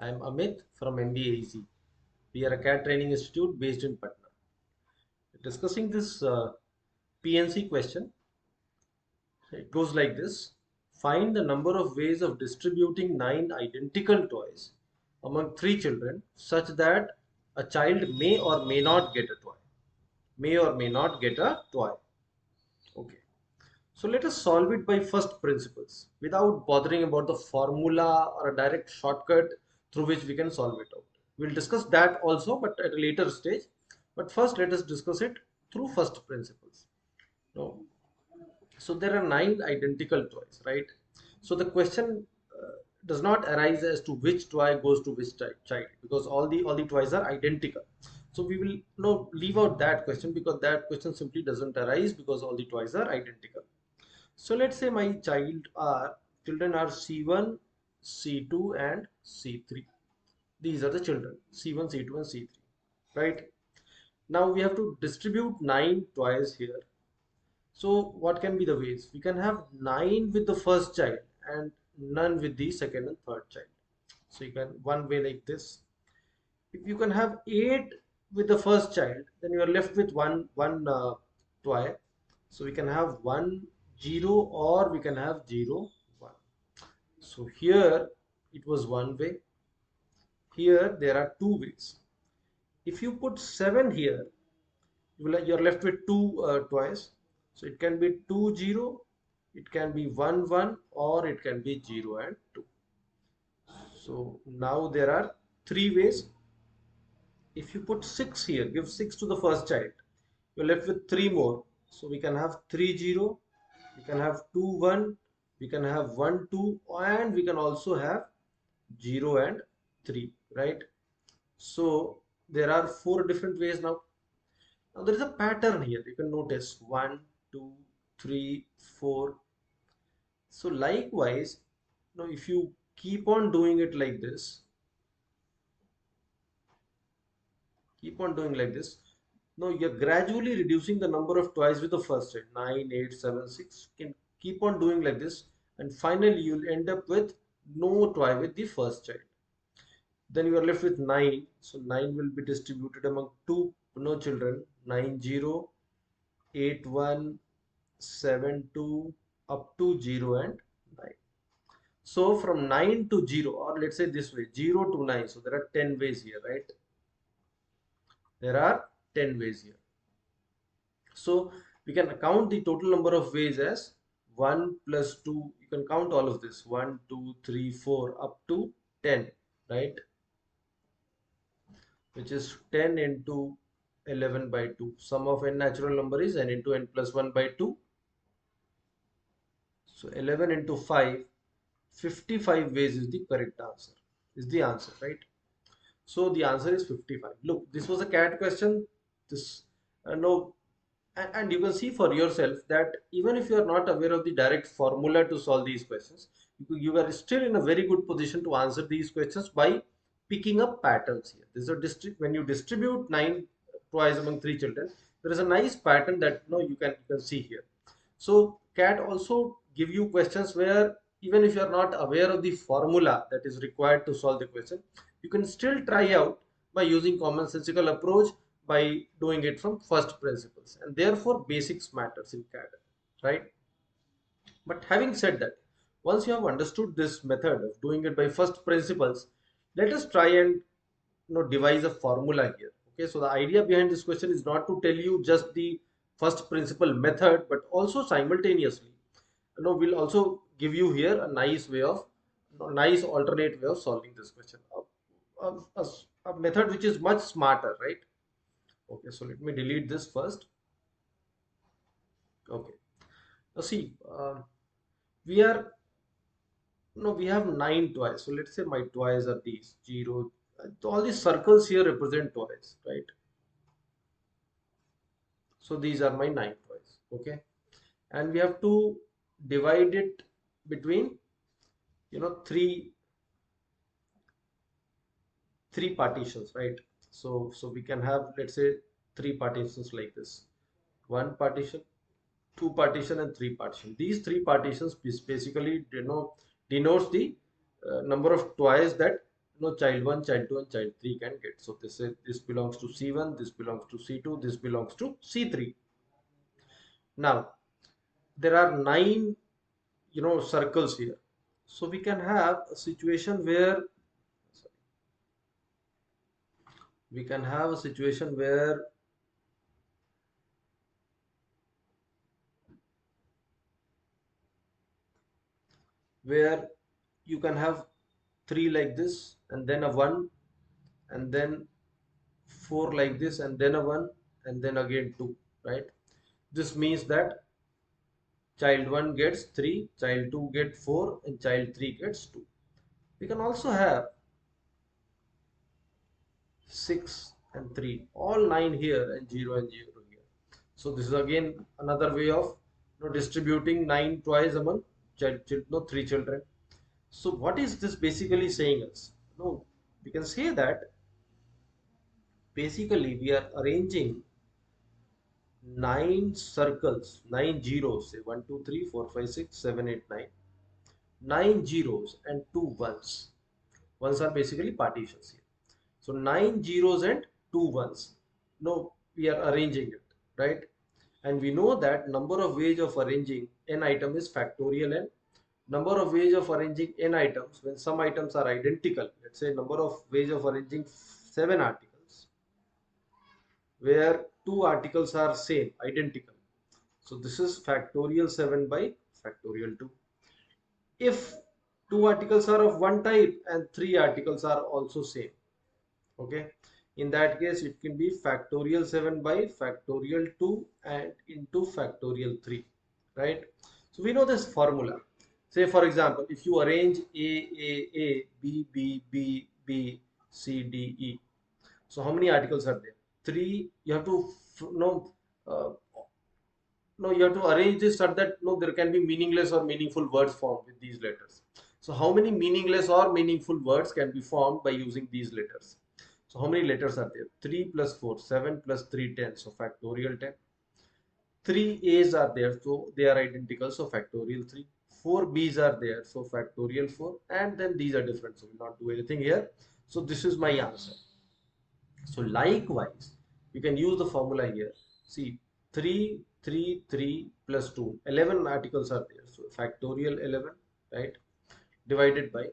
I am Amit from MBAEC. We are a CAT training institute based in Patna. Discussing this PNC question, it goes like this. Find the number of ways of distributing 9 identical toys among 3 children such that a child may or may not get a toy. May or may not get a toy. Okay. So let us solve it by first principles without bothering about the formula or a direct shortcut through which we can solve it out. We'll discuss that also, but at a later stage. But first, let us discuss it through first principles. Now, so there are 9 identical toys, right? So the question does not arise as to which toy goes to which child, because all the toys are identical. So we will leave out that question, because that question simply doesn't arise because all the toys are identical. So let's say my children are C1, C2 and C3. These are the children, C1, C2 and C3, right? Now we have to distribute 9 toys here. So what can be the ways? We can have 9 with the first child and none with the second and third child. So you can one way like this. If you can have 8 with the first child, then you are left with one toy. So we can have 1 0, or we can have 0 1. So here it was one way. Here there are two ways. If you put 7 here, you're left with two toys. So it can be 2 0, it can be 1 1, or it can be 0 and 2. So now there are three ways. If you put 6 here, give 6 to the first child, you're left with 3 more. So we can have 3 0, we can have 2 1, we can have 1 2, and we can also have 0 and 3, right? So there are 4 different ways now. Now there is a pattern here. You can notice 1 2 3 4. So likewise, now if you keep on doing it like this, keep on doing like this. Now you're gradually reducing the number of toys with the first child. 9 8 7 6. You can keep on doing like this, and finally you'll end up with no toy with the first child. Then you are left with 9. So 9 will be distributed among two no children. 9 0, 8 1, 7 2, up to 0 and 9. So from 9 to 0, or let's say this way, 0 to 9. So there are 10 ways here, right? There are 10 ways here. So we can count the total number of ways as 1 plus 2. You can count all of this, 1 2 3 4 up to 10, right? Which is 10 into 11 by 2. Sum of n natural number is n into n plus 1 by 2. So 11 into 5, 55 ways is the correct answer. Is the answer, right? So the answer is 55. Look, this was a CAT question. This no, and you can see for yourself that even if you are not aware of the direct formula to solve these questions, you are still in a very good position to answer these questions by picking up patterns here. This is a when you distribute 9 twice among 3 children, there is a nice pattern that you can see here. So CAT also give you questions where even if you are not aware of the formula that is required to solve the question, you can still try out by using commonsensical approach, by doing it from first principles, and therefore basics matters in CAD, right? But having said that, once you have understood this method of doing it by first principles, let us try and devise a formula here. Okay, so the idea behind this question is not to tell you just the first principle method, but also simultaneously we'll also give you here a nice way of nice alternate way of solving this question, a method which is much smarter, right? Okay, so let me delete this first. Okay, now see, we are we have 9 toys. So let's say my toys are these 0. All these circles here represent toys, right? So these are my 9 toys. Okay, and we have to divide it between three partitions, right? So we can have, let's say, three partitions like this: one partition, two partition, and three partition. These three partitions basically denotes the number of toys that no child 1, child 2 and child 3 can get. So this belongs to C1, this belongs to C2, this belongs to C3. Now there are 9 circles here. So we can have a situation where where you can have 3 like this and then a 1 and then 4 like this and then a 1 and then again 2, right? This means that child 1 gets 3, child 2 gets 4 and child 3 gets 2. We can also have 6 and 3, all 9 here and 0 and 0 here. So this is again another way of distributing 9 twice among three children. So what is this basically saying us? No, we can say that basically we are arranging 9 circles, 9 zeros, say 1, 2, 3, 4, 5, 6, 7, 8, 9. 9 zeros and 2 ones. Ones are basically partitions here. So 9 zeros and 2 ones. No, we are arranging it, right? And we know that number of ways of arranging n item is factorial n. Number of ways of arranging n items when some items are identical. Let's say number of ways of arranging 7 articles where 2 articles are same, identical. So this is factorial 7 by factorial 2. If 2 articles are of one type and 3 articles are also same, okay, in that case it can be factorial 7 by factorial 2 and into factorial 3, right? So we know this formula. Say for example, if you arrange A, B, B, B, B, C, D, E. So how many articles are there? 3. You have to know, uh, no, you have to arrange this such that no, there can be meaningless or meaningful words formed with these letters. So how many meaningless or meaningful words can be formed by using these letters? So how many letters are there? 3 plus 4, 7 plus 3, 10. So factorial 10. 3 A's are there, so they are identical, so factorial 3. 4 B's are there, so factorial 4. And then these are different, so we'll not do anything here. So this is my answer. So likewise, you can use the formula here. See, 3, 3, 3 plus 2. 11 articles are there. So factorial 11, right? Divided by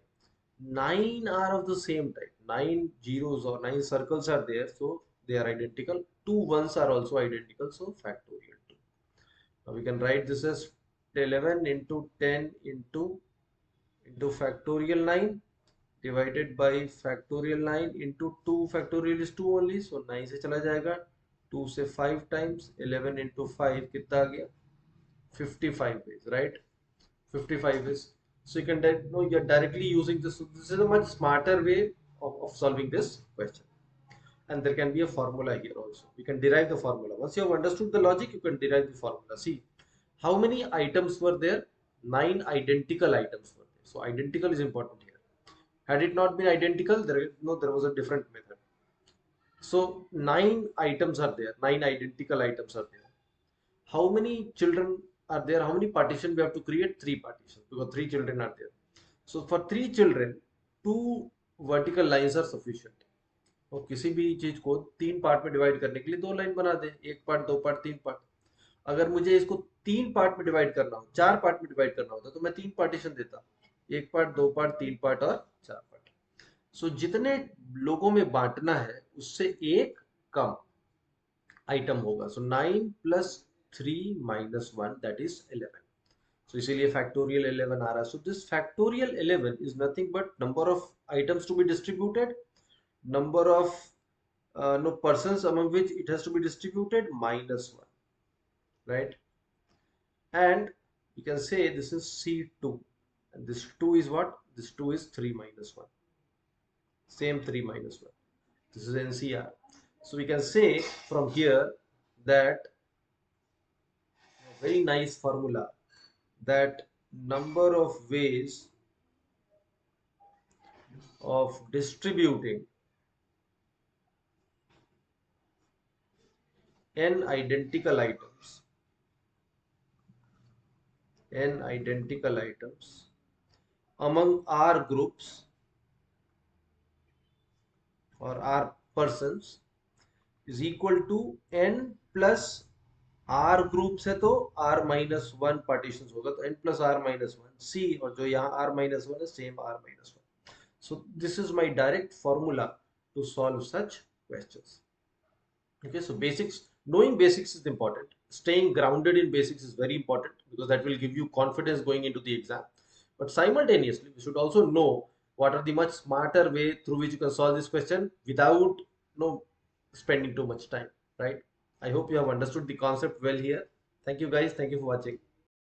9 are of the same type. 9 zeros or 9 circles are there. So they are identical. 2 ones are also identical. So factorial 2. Now we can write this as 11 into 10 into factorial 9 divided by factorial 9 into 2 factorial is 2 only, so 9 से चला जाएगा, 2 से 5 times 11 into 5 कितना आ गया, 55 is right. 55 is, so you can no, you're directly using this. So this is a much smarter way of solving this question. And there can be a formula here also. We can derive the formula. Once you have understood the logic, you can derive the formula. See, how many items were there? 9 identical items were there. So identical is important here. Had it not been identical, there was a different method. So 9 items are there, 9 identical items are there. How many children are there? How many partitions we have to create? 3 partitions, because 3 children are there. So for 3 children, 2 vertical lines are sufficient. और किसी भी चीज को 3 part में divide करने के लिए 2 line बना दे, 1 पार्ट, 2 पार्ट, 3 पार्ट. अगर मुझे इसको 3 पार्ट में डिवाइड करना हो, 4 पार्ट में डिवाइड करना होता तो मैं 3 पार्टीशन देता, 1 पार्ट, 2 पार्ट, 3 पार्ट और 4 पार्ट. सो जितने लोगों में बांटना है उससे एक कम आइटम होगा. So 9 plus 3 minus 1 that is 11. So इसीलिए फैक्टोरियल 11 आ रहा है. So this factorial 11 is nothing but number of items to be distributed, number of no persons among which it has to be distributed minus 1, right? And you can say this is C2 and this 2 is what? This 2 is 3 minus 1, same 3 minus 1. This is NCR. So we can say from here that a very nice formula, that number of ways of distributing n identical items, n identical items among R groups or r persons is equal to n plus r groups है तो r minus one partition होगा, तो n plus r minus one C, और जो यहाँ r minus one है same r minus one. So this is my direct formula to solve such questions. Okay, so basics, knowing basics is important. Staying grounded in basics is very important because that will give you confidence going into the exam. But simultaneously, we should also know what are the much smarter way through which you can solve this question without spending too much time, right? I hope you have understood the concept well here. Thank you guys. Thank you for watching.